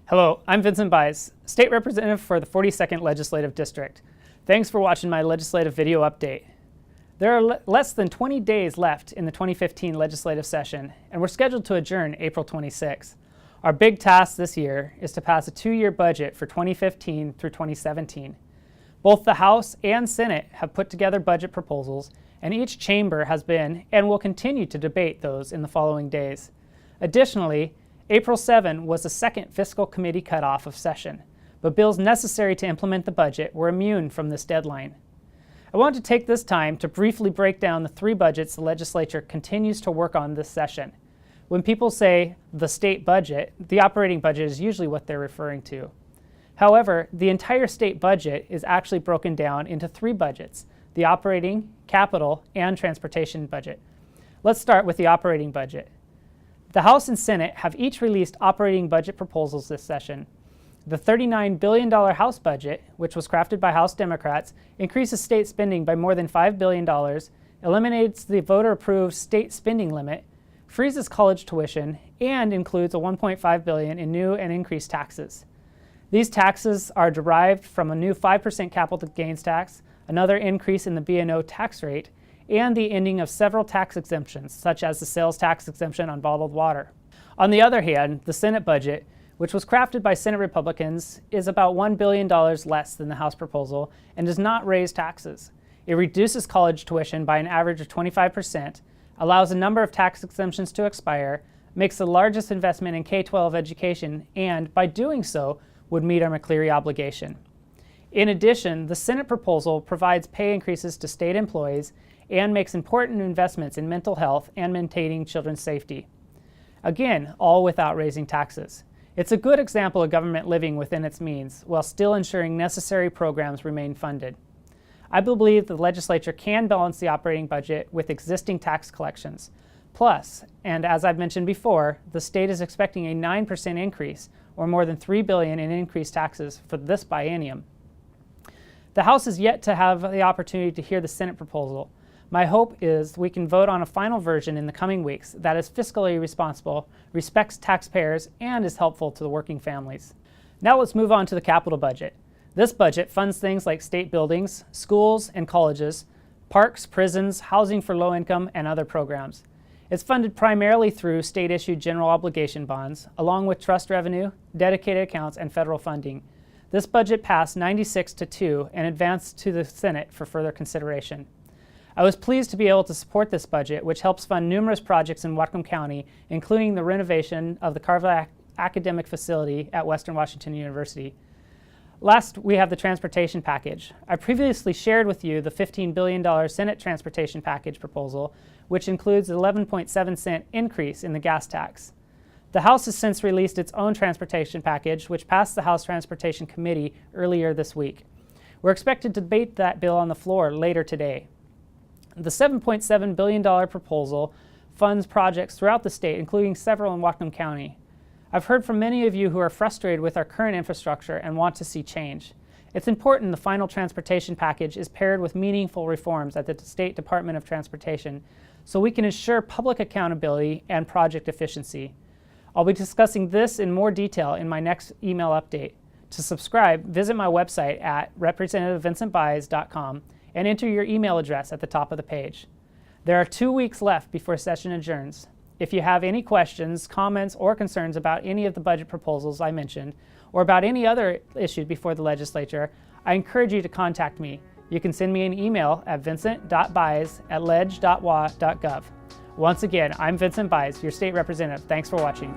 Hello, I'm Vincent Buys, State Representative for the 42nd Legislative District. Thanks for watching my legislative video update. There are less than 20 days left in the 2015 legislative session, and we're scheduled to adjourn April 26. Our big task this year is to pass a 2-year budget for 2015 through 2017. Both the House and Senate have put together budget proposals, and each chamber has been and will continue to debate those in the following days. Additionally, April 7 was the second fiscal committee cutoff of session, but bills necessary to implement the budget were immune from this deadline. I want to take this time to briefly break down the 3 budgets the legislature continues to work on this session. When people say the state budget, the operating budget is usually what they're referring to. However, the entire state budget is actually broken down into 3 budgets: the operating, capital, and transportation budget. Let's start with the operating budget. The House and Senate have each released operating budget proposals this session. The $39 billion House budget, which was crafted by House Democrats, increases state spending by more than $5 billion, eliminates the voter-approved state spending limit, freezes college tuition, and includes a $1.5 billion in new and increased taxes. These taxes are derived from a new 5% capital gains tax, another increase in the B&O tax rate, and the ending of several tax exemptions, such as the sales tax exemption on bottled water. On the other hand, the Senate budget, which was crafted by Senate Republicans, is about $1 billion less than the House proposal and does not raise taxes. It reduces college tuition by an average of 25%, allows a number of tax exemptions to expire, makes the largest investment in K-12 education, and, by doing so, would meet our McCleary obligation. In addition, the Senate proposal provides pay increases to state employees and makes important investments in mental health and maintaining children's safety. Again, all without raising taxes. It's a good example of government living within its means, while still ensuring necessary programs remain funded. I believe the legislature can balance the operating budget with existing tax collections. Plus, and as I've mentioned before, the state is expecting a 9% increase, or more than $3 billion in increased taxes for this biennium. The House is yet to have the opportunity to hear the Senate proposal. My hope is we can vote on a final version in the coming weeks that is fiscally responsible, respects taxpayers, and is helpful to the working families. Now let's move on to the capital budget. This budget funds things like state buildings, schools and colleges, parks, prisons, housing for low income, and other programs. It's funded primarily through state-issued general obligation bonds, along with trust revenue, dedicated accounts, and federal funding. This budget passed 96-2 and advanced to the Senate for further consideration. I was pleased to be able to support this budget, which helps fund numerous projects in Whatcom County, including the renovation of the Carver Academic Facility at Western Washington University. Last, we have the transportation package. I previously shared with you the $15 billion Senate transportation package proposal, which includes an 11.7-cent increase in the gas tax. The House has since released its own transportation package, which passed the House Transportation Committee earlier this week. We're expected to debate that bill on the floor later today. The $7.7 billion proposal funds projects throughout the state, including several in Whatcom County. I've heard from many of you who are frustrated with our current infrastructure and want to see change. It's important the final transportation package is paired with meaningful reforms at the State Department of Transportation so we can ensure public accountability and project efficiency. I'll be discussing this in more detail in my next email update. To subscribe, visit my website at representativevincentbuys.com and enter your email address at the top of the page. There are 2 weeks left before session adjourns. If you have any questions, comments, or concerns about any of the budget proposals I mentioned, or about any other issue before the legislature, I encourage you to contact me. You can send me an email at vincent.buys@leg.wa.gov. Once again, I'm Vincent Buys, your state representative. Thanks for watching.